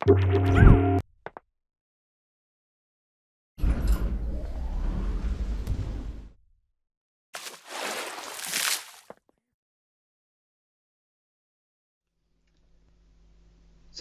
So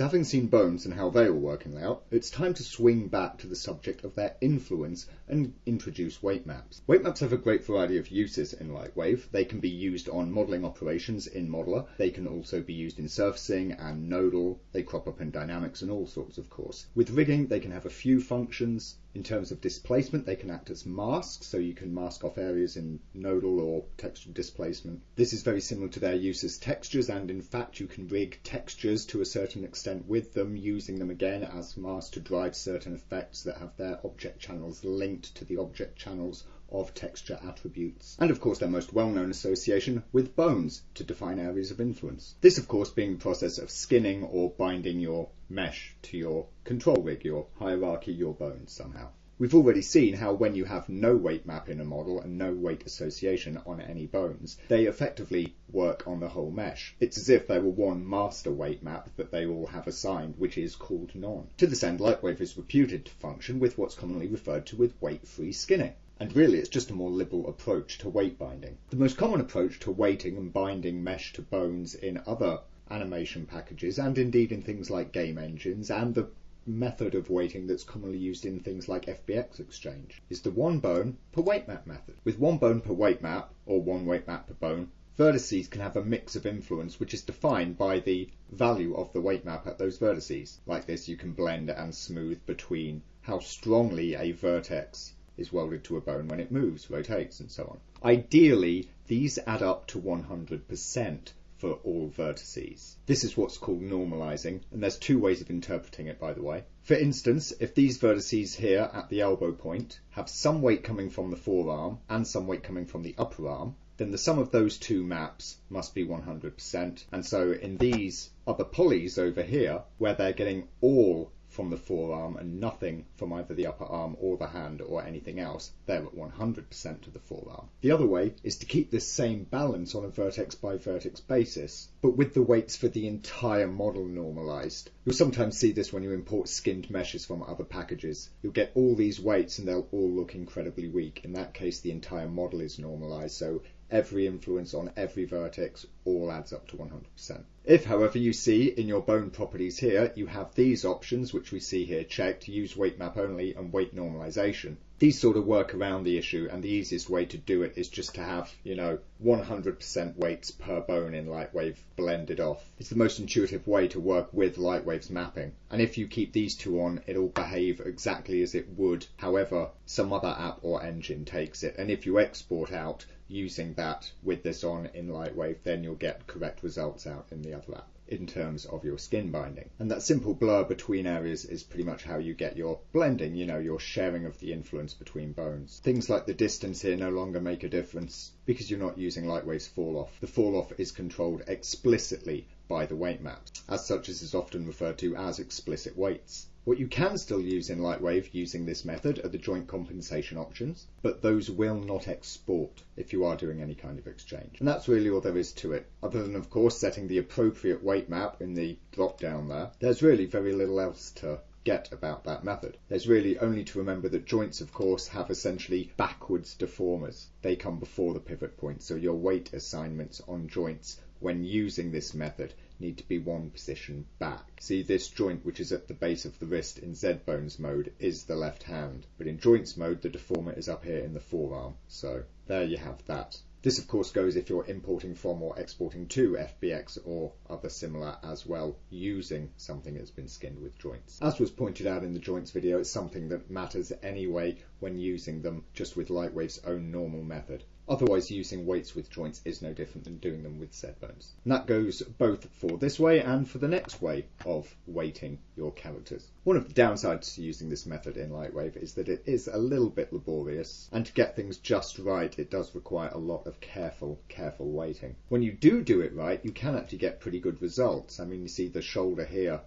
having seen bones and how they all work in layout, it's time to swing back to the subject of their influence and introduce weight maps. Weight maps have a great variety of uses in Lightwave. They can be used on modelling operations in Modeler. They can also be used in surfacing and nodal. They crop up in dynamics and all sorts, of course. With rigging, they can have a few functions. In terms of displacement, they can act as masks, so you can mask off areas in nodal or textual displacement. This is very similar to their use as textures, and in fact you can rig textures to a certain extent with them, using them again as masks to drive certain effects that have their object channels linked to the object channels of texture attributes. And of course their most well-known association with bones to define areas of influence. This of course being the process of skinning or binding your mesh to your control rig, your hierarchy, your bones somehow. We've already seen how when you have no weight map in a model and no weight association on any bones, they effectively work on the whole mesh. It's as if there were one master weight map that they all have assigned, which is called none. To this end, Lightwave is reputed to function with what's commonly referred to with weight-free skinning. And really it's just a more liberal approach to weight binding. The most common approach to weighting and binding mesh to bones in other animation packages, and indeed in things like game engines, and the method of weighting that's commonly used in things like FBX Exchange, is the one bone per weight map method. With one bone per weight map, or one weight map per bone, vertices can have a mix of influence which is defined by the value of the weight map at those vertices. Like this, you can blend and smooth between how strongly a vertex is welded to a bone when it moves, rotates, and so on. Ideally, these add up to 100% for all vertices. This is what's called normalizing, and there's two ways of interpreting it, by the way. For instance, if these vertices here at the elbow point have some weight coming from the forearm and some weight coming from the upper arm, then the sum of those two maps must be 100%. And so in these other polys over here, where they're getting all from the forearm and nothing from either the upper arm or the hand or anything else, they're at 100% to the forearm. The other way is to keep this same balance on a vertex by vertex basis, but with the weights for the entire model normalized. You'll sometimes see this when you import skinned meshes from other packages. You'll get all these weights and they'll all look incredibly weak. In that case, the entire model is normalized, so every influence on every vertex all adds up to 100%. If, however, you see in your bone properties here, you have these options, which we see here checked, use weight map only and weight normalization. These sort of work around the issue, and the easiest way to do it is just to have, 100% weights per bone in Lightwave blended off. It's the most intuitive way to work with Lightwave's mapping. And if you keep these two on, it'll behave exactly as it would, however some other app or engine takes it. And if you export out using that with this on in Lightwave, then you'll get correct results out in the other app in terms of your skin binding. And that simple blur between areas is pretty much how you get your blending, your sharing of the influence between bones. Things like the distance here no longer make a difference because you're not using Lightwave's fall off. The fall off is controlled explicitly by the weight map. As such, this is often referred to as explicit weights. What you can still use in Lightwave using this method are the joint compensation options, but those will not export if you are doing any kind of exchange. And that's really all there is to it. Other than, of course, setting the appropriate weight map in the drop down there, there's really very little else to get about that method. There's really only to remember that joints, of course, have essentially backwards deformers. They come before the pivot point, so your weight assignments on joints when using this method need to be one position back. See, this joint, which is at the base of the wrist in Z-bones mode, is the left hand, but in joints mode the deformer is up here in the forearm. So there you have that. This of course goes if you're importing from or exporting to FBX or other similar as well, using something that's been skinned with joints. As was pointed out in the joints video, it's something that matters anyway when using them just with Lightwave's own normal method. Otherwise, using weights with joints is no different than doing them with Z-bones. And that goes both for this way and for the next way of weighting your characters. One of the downsides to using this method in Lightwave is that it is a little bit laborious, and to get things just right, it does require a lot of careful weighting. When you do it right, you can actually get pretty good results. I mean, you see the shoulder here,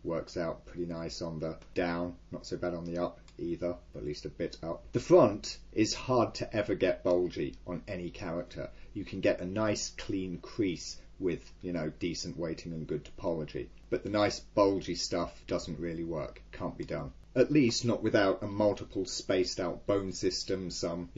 works out pretty nice on the down, not so bad on the up either, but at least a bit up. The front is hard to ever get bulgy on any character. you can get a nice clean crease with, decent weighting and good topology. But the nice bulgy stuff doesn't really work, can't be done. At least not without a multiple spaced out bone system, some,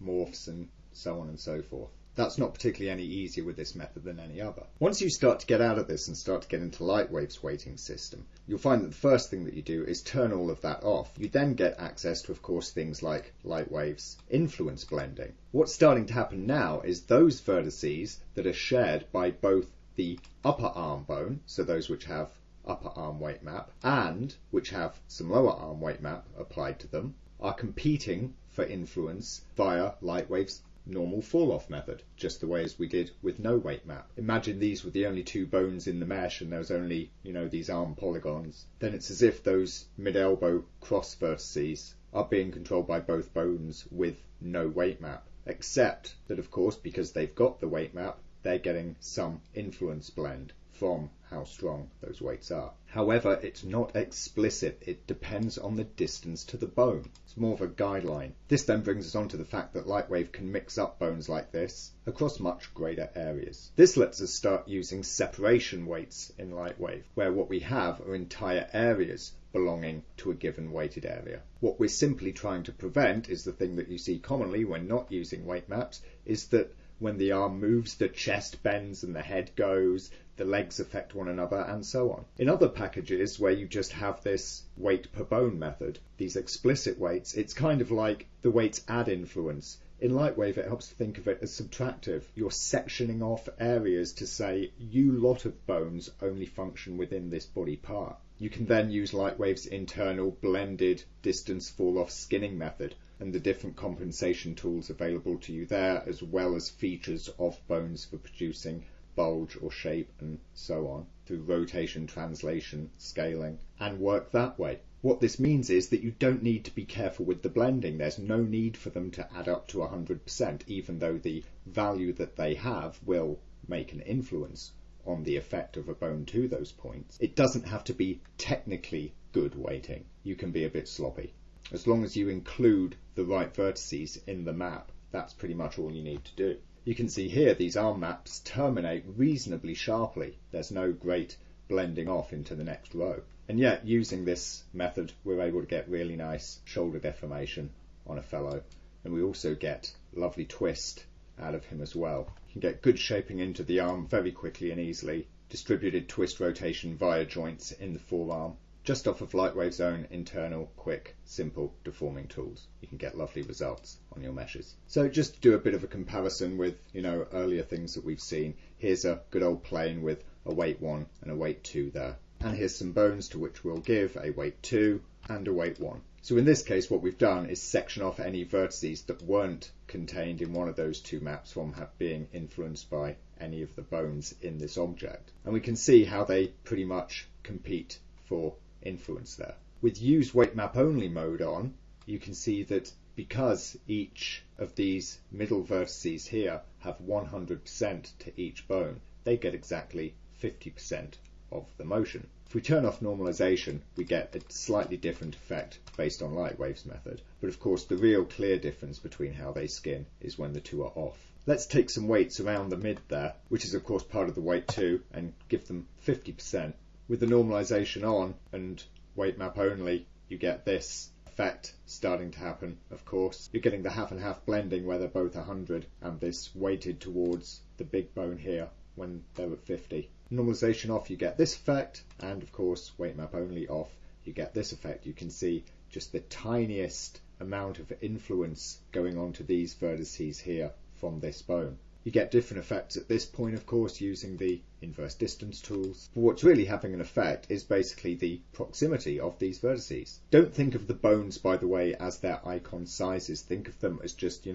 morphs and so on and so forth. That's not particularly any easier with this method than any other. Once you start to get out of this and start to get into Lightwave's weighting system, you'll find that the first thing that you do is turn all of that off. You then get access to, of course, things like Lightwave's influence blending. What's starting to happen now is those vertices that are shared by both the upper arm bone, so those which have upper arm weight map, and which have some lower arm weight map applied to them, are competing for influence via Lightwave's normal fall-off method, just the way as we did with no weight map. Imagine these were the only two bones in the mesh and there was only, these arm polygons. Then it's as if those mid-elbow cross vertices are being controlled by both bones with no weight map. Except that, of course, because they've got the weight map, they're getting some influence blend from how strong those weights are. However, it's not explicit. It depends on the distance to the bone. It's more of a guideline. This then brings us on to the fact that Lightwave can mix up bones like this across much greater areas. This lets us start using separation weights in Lightwave, where what we have are entire areas belonging to a given weighted area. What we're simply trying to prevent is the thing that you see commonly when not using weight maps, is that when the arm moves, the chest bends and the head goes, the legs affect one another, and so on. In other packages where you just have this weight per bone method, these explicit weights, it's kind of like the weights add influence. In Lightwave, it helps to think of it as subtractive. You're sectioning off areas to say, you lot of bones only function within this body part. You can then use Lightwave's internal blended distance fall-off skinning method and the different compensation tools available to you there, as well as features of bones for producing bulge or shape and so on, through rotation, translation, scaling, and work that way. What this means is that you don't need to be careful with the blending. There's no need for them to add up to 100%, even though the value that they have will make an influence on the effect of a bone to those points. It doesn't have to be technically good weighting. You can be a bit sloppy. As long as you include the right vertices in the map, that's pretty much all you need to do. You can see here these arm maps terminate reasonably sharply. There's no great blending off into the next row. And yet, using this method, we're able to get really nice shoulder deformation on a fellow. And we also get lovely twist out of him as well. You can get good shaping into the arm very quickly and easily. Distributed twist rotation via joints in the forearm. Just off of Lightwave's own internal, quick, simple deforming tools. You can get lovely results on your meshes. So just to do a bit of a comparison with, earlier things that we've seen, here's a good old plane with a weight 1 and a weight 2 there. And here's some bones to which we'll give a weight 2 and a weight 1. So in this case, what we've done is section off any vertices that weren't contained in one of those two maps from being influenced by any of the bones in this object. And we can see how they pretty much compete for influence there. With use weight map only mode on, you can see that because each of these middle vertices here have 100% to each bone, they get exactly 50% of the motion. If we turn off normalization, we get a slightly different effect based on Lightwave's method. But of course, the real clear difference between how they skin is when the two are off. Let's take some weights around the mid there, which is of course part of the weight 2, and give them 50%. With the normalization on and weight map only, you get this effect starting to happen, of course. You're getting the half and half blending where they're both 100 and this weighted towards the big bone here when they're at 50. Normalization off, you get this effect, and of course weight map only off, you get this effect. You can see just the tiniest amount of influence going on to these vertices here from this bone. You get different effects at this point, of course, using the inverse distance tools. But what's really having an effect is basically the proximity of these vertices. Don't think of the bones, by the way, as their icon sizes. Think of them as just,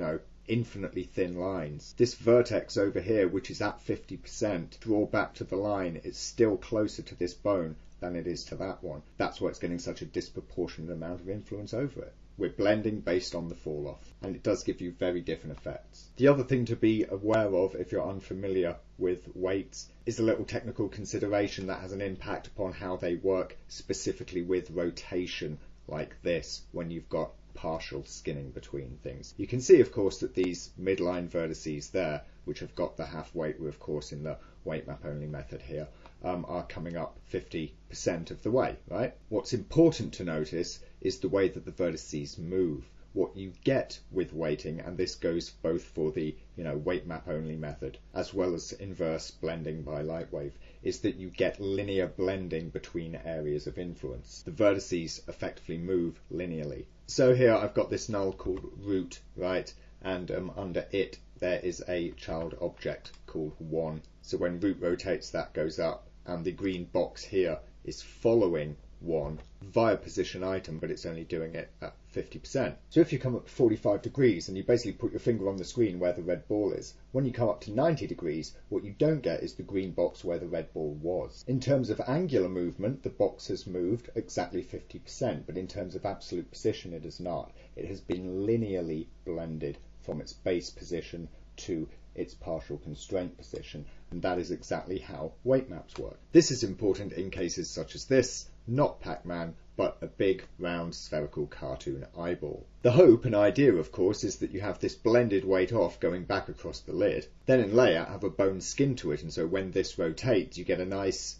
infinitely thin lines. This vertex over here, which is at 50%, draw back to the line, it's still closer to this bone than it is to that one. That's why it's getting such a disproportionate amount of influence over it. We're blending based on the fall off, and it does give you very different effects. The other thing to be aware of if you're unfamiliar with weights is a little technical consideration that has an impact upon how they work specifically with rotation like this when you've got partial skinning between things. You can see, of course, that these midline vertices there which have got the half weight, of course in the weight map only method here, are coming up 50% of the way, right? What's important to notice is the way that the vertices move. What you get with weighting, and this goes both for the weight map only method as well as inverse blending by Lightwave, is that you get linear blending between areas of influence. The vertices effectively move linearly. So here I've got this null called root, right? And under it there is a child object called 1. So when root rotates, that goes up, and the green box here is following 1 via position item, but it's only doing it at 50%. So if you come up to 45 degrees and you basically put your finger on the screen where the red ball is, when you come up to 90 degrees, what you don't get is the green box where the red ball was. In terms of angular movement, the box has moved exactly 50%, but in terms of absolute position, it has not. It has been linearly blended from its base position to its partial constraint position, and that is exactly how weight maps work. This is important in cases such as this, not Pac-Man, but a big, round, spherical cartoon eyeball. The hope and idea, of course, is that you have this blended weight off going back across the lid. Then in layout, have a bone skin to it, and so when this rotates, you get a nice,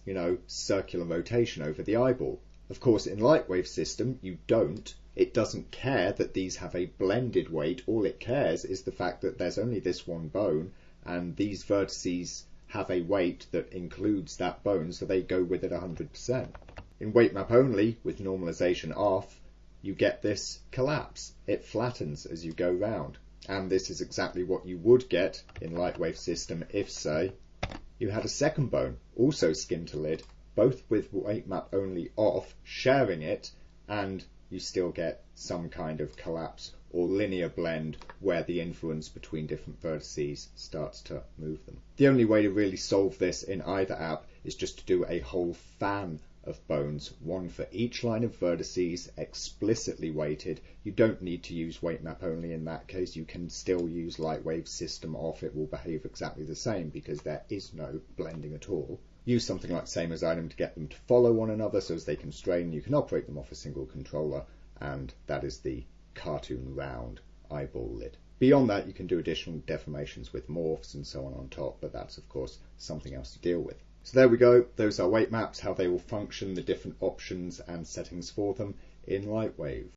circular rotation over the eyeball. Of course, in Lightwave system, you don't. It doesn't care that these have a blended weight. All it cares is the fact that there's only this one bone, and these vertices have a weight that includes that bone, so they go with it 100%. In weight map only, with normalization off, you get this collapse. It flattens as you go round. And this is exactly what you would get in Lightwave system if, say, you had a second bone, also skin to lid, both with weight map only off, sharing it, and you still get some kind of collapse or linear blend where the influence between different vertices starts to move them. The only way to really solve this in either app is just to do a whole fan of bones, one for each line of vertices, explicitly weighted. You don't need to use weight map only in that case. You can still use Lightwave system off. It will behave exactly the same because there is no blending at all. Use something like same as item to get them to follow one another so as they constrain. You can operate them off a single controller, and that is the cartoon round eyeball lid. Beyond that, you can do additional deformations with morphs and so on top, but that's of course something else to deal with. So there we go. Those are weight maps, how they will function, the different options and settings for them in Lightwave.